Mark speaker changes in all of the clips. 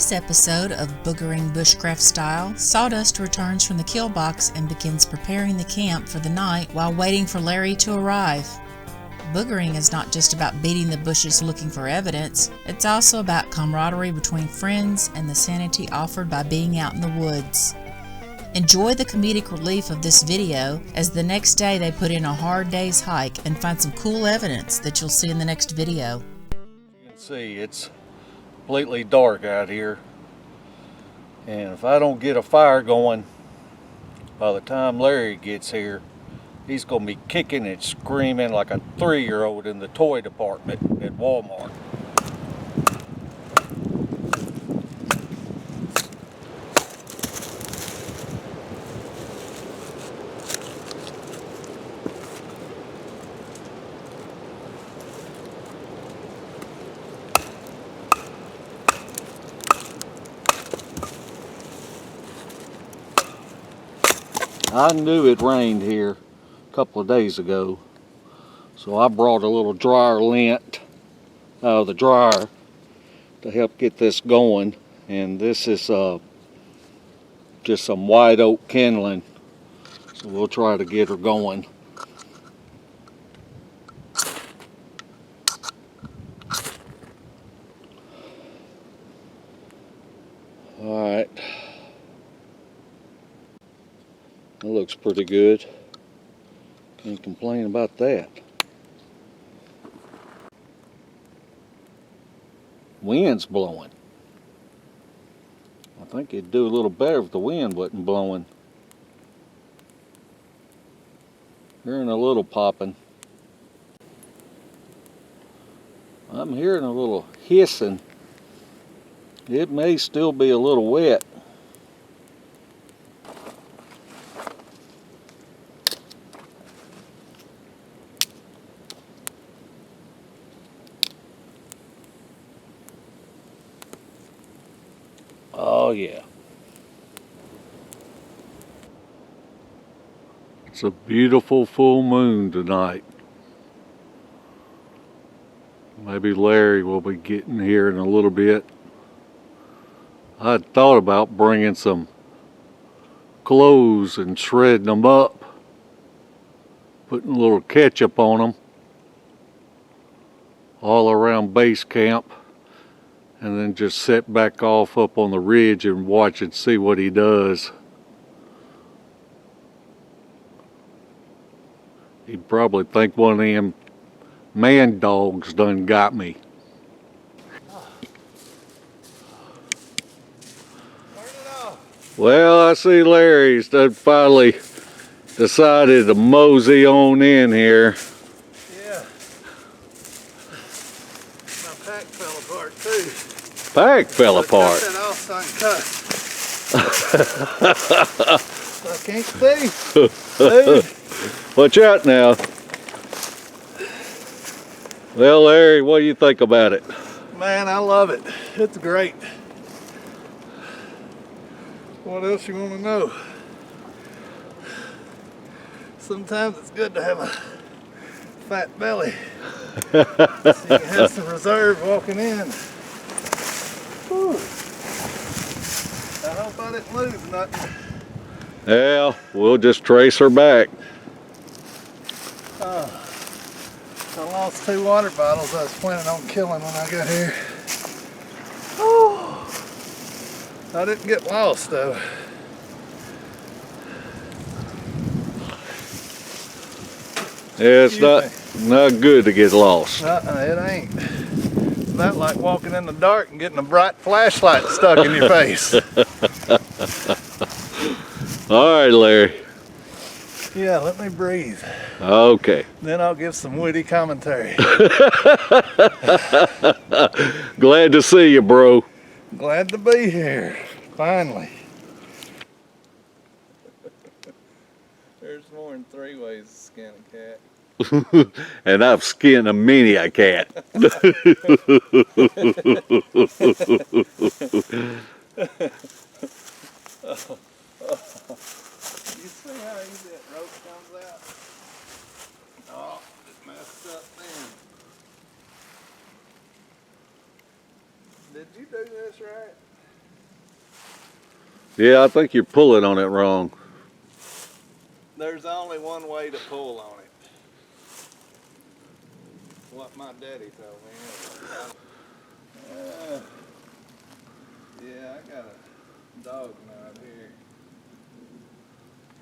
Speaker 1: this episode of Boogering Bushcraft Style, Sawdust returns from the kill box and begins preparing the camp for the night while waiting for Larry to arrive. Boogering is not just about beating the bushes looking for evidence, it's also about camaraderie between friends and the sanity offered by being out in the woods. Enjoy the comedic relief of this video as the next day they put in a hard day's hike and find some cool evidence that you'll see in the next video.
Speaker 2: You can see it's completely dark out here, and if I don't get a fire going by the time Larry gets here, he's gonna be kicking and screaming like a 3-year-old in the toy department at Walmart. I knew it rained here a couple of days ago, so I brought a little dryer lint out of the dryer to help get this going. And this is just some white oak kindling, so we'll try to get her going. All right. That looks pretty good. Can't complain about that. Wind's blowing. I think it'd do a little better if the wind wasn't blowing. Hearing a little popping. I'm hearing a little hissing. It may still be a little wet. Oh yeah. It's a beautiful full moon tonight. Maybe Larry will be getting here in a little bit. I'd thought about bringing some clothes and shredding them up, putting a little ketchup on them all around base camp, and then just set back off up on the ridge and watch and see what he does. He'd probably think one of them man dogs done got me. Well, I see Larry's done finally decided to mosey on in here.
Speaker 3: Yeah. My pack fell apart too.
Speaker 2: Pack fell apart.
Speaker 3: That off so I can cut. I can't see. Dude.
Speaker 2: Watch out now. Well, Larry, what do you think about it?
Speaker 3: Man, I love it. It's great. What else you want to know? Sometimes it's good to have a fat belly. So you can have some reserve walking in. Whew. I hope I didn't lose nothing.
Speaker 2: Yeah, we'll just trace her back.
Speaker 3: I lost 2 water bottles I was planning on killing when I got here. Oh, I didn't get lost though.
Speaker 2: Yeah, it's not good to get lost.
Speaker 3: It ain't. It's about like walking in the dark and getting a bright flashlight stuck in your face.
Speaker 2: All right, Larry.
Speaker 3: Yeah, let me breathe.
Speaker 2: Okay.
Speaker 3: Then I'll give some witty commentary.
Speaker 2: Glad to see you, bro.
Speaker 3: Glad to be here, finally. There's more than 3 ways to skin a cat.
Speaker 2: And I've skinned a many a cat.
Speaker 3: You see how easy that rope comes out? Oh, it messed up then. Did you do this right?
Speaker 2: Yeah, I think you're pulling on it wrong.
Speaker 3: There's only one way to pull on it. What my daddy told me. Yeah, I got a dog knot here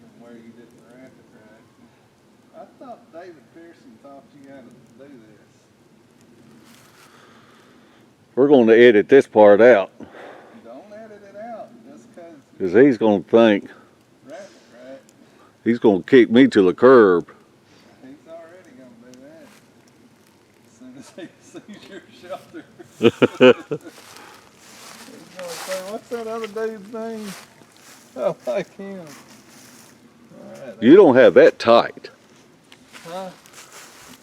Speaker 3: from where you did the racket right. I thought David Pearson taught you how to do this.
Speaker 2: We're going to edit this part out.
Speaker 3: Don't edit it out just
Speaker 2: Because he's going to think,
Speaker 3: right.
Speaker 2: he's going to kick me to the curb.
Speaker 3: He's already going to do that. As soon as he sees your shelter. He's going to say, what's that other dude's name? I like him. All right,
Speaker 2: You don't have that tight.
Speaker 3: huh?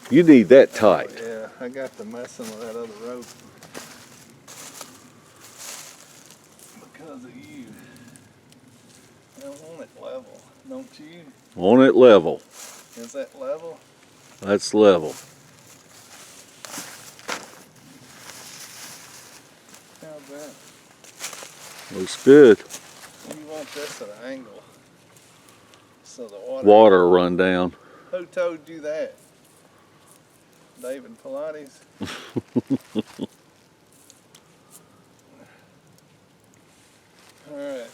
Speaker 2: You need that tight.
Speaker 3: Oh, yeah, I got to messing with that other rope. Because of you. I want it level, don't you?
Speaker 2: On it level.
Speaker 3: Is that level?
Speaker 2: That's level.
Speaker 3: How's that?
Speaker 2: Looks good.
Speaker 3: You want this at an angle. So the
Speaker 2: Water run down.
Speaker 3: Who told you that? David Pilates? Alright.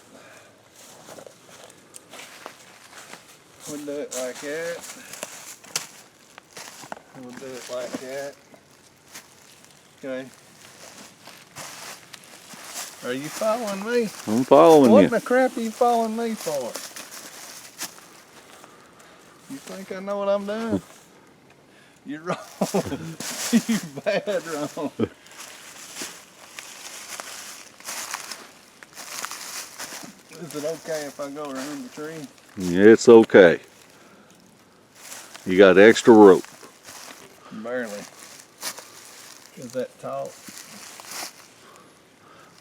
Speaker 3: We'll do it like that. We'll do it like that. Okay. Are you following me?
Speaker 2: I'm following
Speaker 3: What
Speaker 2: you.
Speaker 3: in the crap are you following me for? You think I know what I'm doing? You're wrong. You're bad wrong. Is it okay if I go around the tree?
Speaker 2: Yeah, it's okay. You got extra rope.
Speaker 3: Barely. Is that taut?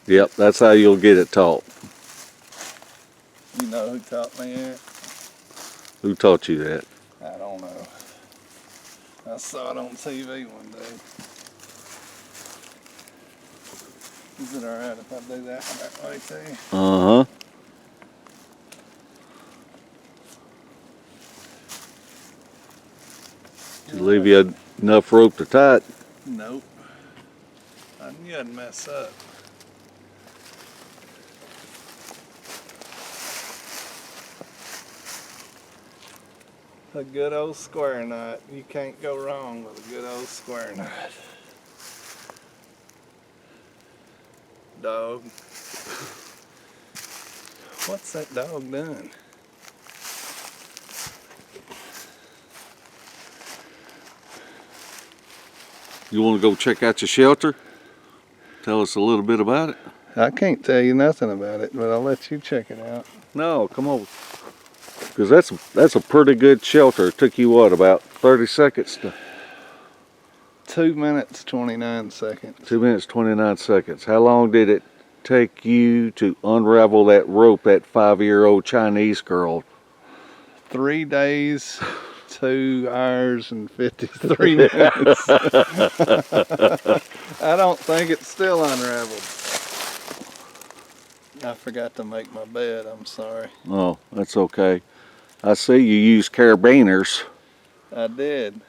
Speaker 2: Yep, that's how you'll get it taut.
Speaker 3: You know who taught me that?
Speaker 2: Who taught you that?
Speaker 3: I don't know. I saw it on TV one day. Is it alright if I do that way too?
Speaker 2: Uh-huh. Did you leave you enough rope to tie it?
Speaker 3: Nope. I knew I'd mess up. A good old square knot. You can't go wrong with a good old square knot. Dog. What's that dog doing?
Speaker 2: You want to go check out your shelter? Tell us a little bit about it?
Speaker 3: I can't tell you nothing about it, but I'll let you check it out.
Speaker 2: No, come over. Because that's a pretty good shelter. It took you what, about 30 seconds to...
Speaker 3: 2 minutes, 29 seconds.
Speaker 2: 2 minutes, 29 seconds. How long did it take you to unravel that rope, that 5-year-old Chinese girl?
Speaker 3: 3 days, 2 hours, and 53 minutes. I don't think it's still unraveled. I forgot to make my bed, I'm sorry.
Speaker 2: Oh, that's okay. I see you use carabiners.
Speaker 3: I did.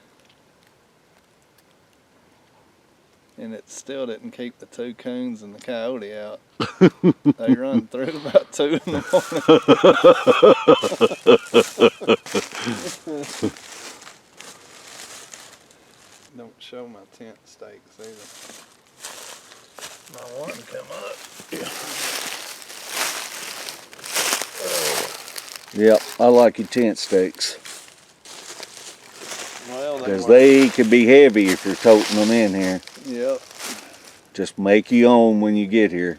Speaker 3: And it still didn't keep the 2 coons and the coyote out. They run through about 2 in the morning. Don't show my tent stakes either. My one come up.
Speaker 2: Yep, I like your tent stakes.
Speaker 3: Well,
Speaker 2: Because they can be heavy if you're toting them in here.
Speaker 3: Yep.
Speaker 2: Just make you own when you get here.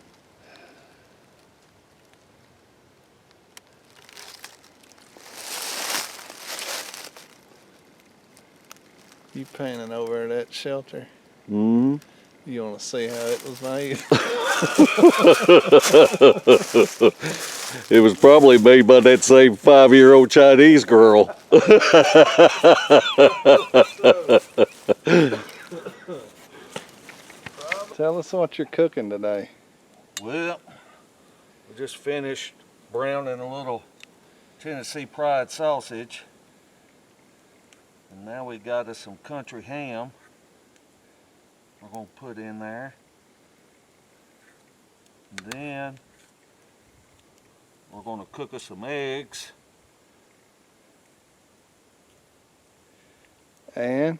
Speaker 3: You painting over at that shelter?
Speaker 2: Mm-hmm.
Speaker 3: You want to see how it was made?
Speaker 2: It was probably made by that same 5-year-old Chinese girl.
Speaker 3: Tell us what you're cooking today.
Speaker 2: Well, we just finished browning a little Tennessee Pride sausage. And now we got us some country ham we're going to put in there. And then we're going to cook us some eggs.
Speaker 3: And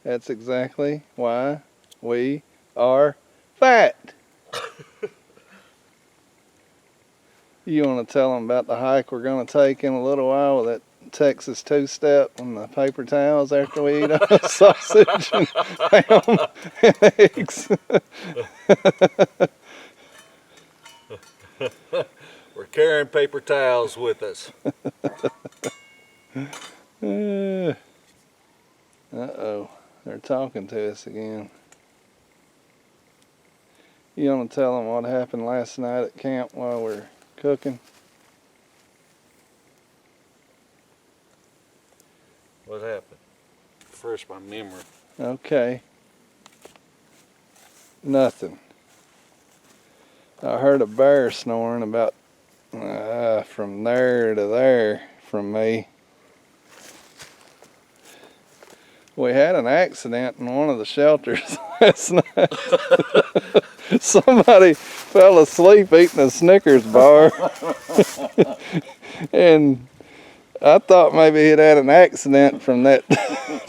Speaker 3: that's exactly why we are fat. You want to tell them about the hike we're going to take in a little while with that Texas two-step and the paper towels after we eat our sausage and ham and eggs?
Speaker 2: We're carrying paper towels with us.
Speaker 3: Uh-oh, they're talking to us again. You want to tell them what happened last night at camp while we're cooking?
Speaker 2: What happened? Refresh my memory.
Speaker 3: Okay. Nothing. I heard a bear snoring about from there to there from me. We had an accident in one of the shelters last night. Somebody fell asleep eating a Snickers bar. And I thought maybe he'd had an accident from that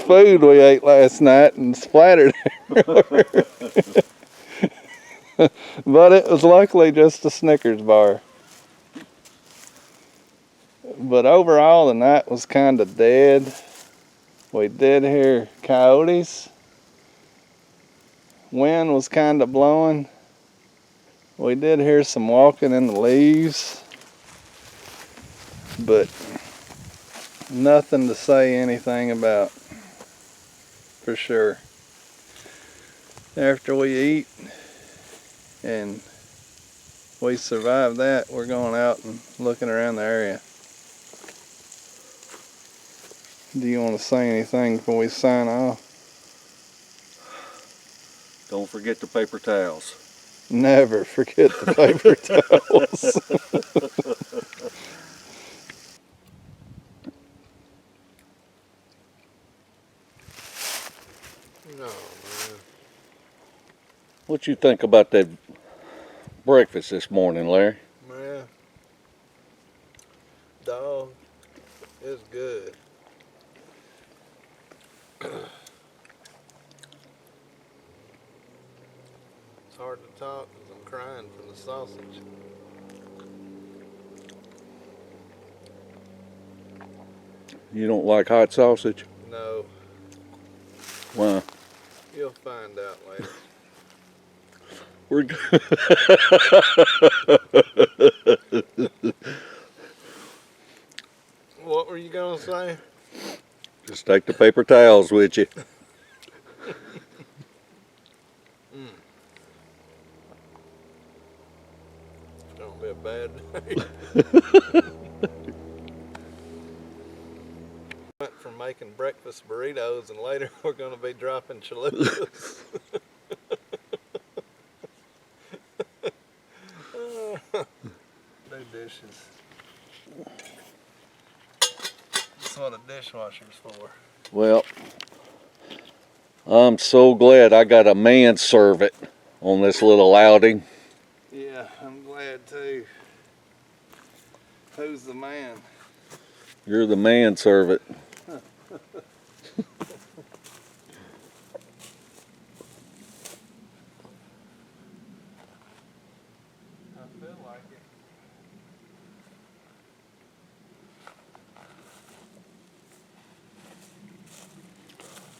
Speaker 3: food we ate last night and splattered everywhere. But it was luckily just a Snickers bar. But overall, the night was kind of dead. We did hear coyotes. Wind was kind of blowing. We did hear some walking in the leaves. But nothing to say anything about, for sure. After we eat and we survive that, we're going out and looking around the area. Do you want to say anything before we sign off?
Speaker 2: Don't forget the paper towels.
Speaker 3: Never forget the paper towels.
Speaker 4: No, man.
Speaker 2: What you think about that breakfast this morning, Larry?
Speaker 4: Man. Dog. It's good. It's hard to talk because I'm crying from the sausage.
Speaker 2: You don't like hot sausage?
Speaker 4: No,
Speaker 2: Why?
Speaker 4: you'll find out later.
Speaker 2: We're
Speaker 4: What were you going to say?
Speaker 2: Just take the paper towels with you.
Speaker 4: It's going to be a bad day. Went from making breakfast burritos and later we're going to be dropping chalupas. Do dishes. That's what a dishwasher's for.
Speaker 2: Well, I'm so glad I got a manservant on this little outing.
Speaker 3: Yeah, I'm glad too. Who's the man?
Speaker 2: You're the manservant.
Speaker 4: I feel like it.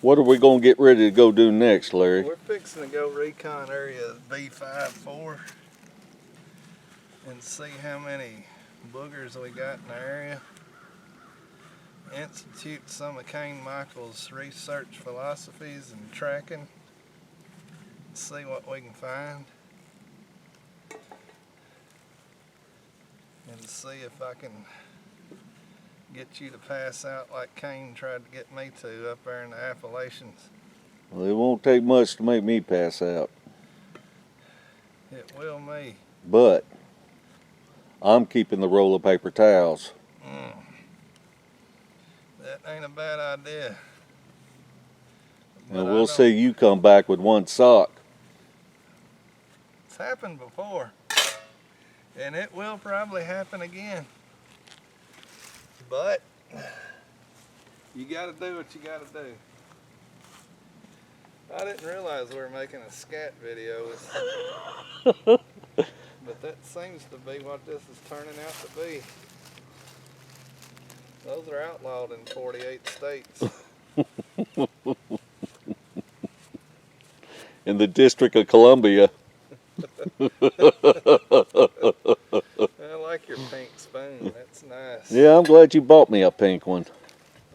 Speaker 2: What are we going to get ready to go do next, Larry?
Speaker 3: We're fixing to go recon area B54 and see how many boogers we got in the area. Institute some of Kane Michael's research philosophies and tracking. See what we can find. And see if I can get you to pass out like Kane tried to get me to up there in the Appalachians.
Speaker 2: Well, it won't take much to make me pass out.
Speaker 3: It will me.
Speaker 2: But I'm keeping the roll of paper towels.
Speaker 4: That ain't a bad idea.
Speaker 2: And we'll see you come back with one sock.
Speaker 4: It's happened before. And it will probably happen again. But you gotta do what you gotta do. I didn't realize we were making a scat video. But that seems to be what this is turning out to be. Those are outlawed in 48 states.
Speaker 2: In the District of Columbia.
Speaker 4: I like your pink spoon. That's nice.
Speaker 2: Yeah, I'm glad you bought me a pink one.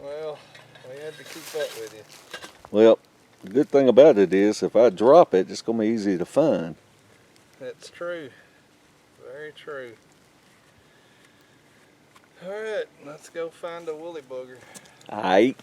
Speaker 4: Well, we had to keep up with you.
Speaker 2: Well, the good thing about it is if I drop it, it's going to be easy to find.
Speaker 4: That's true. Very true. All right, let's go find a woolly booger.
Speaker 2: Aight.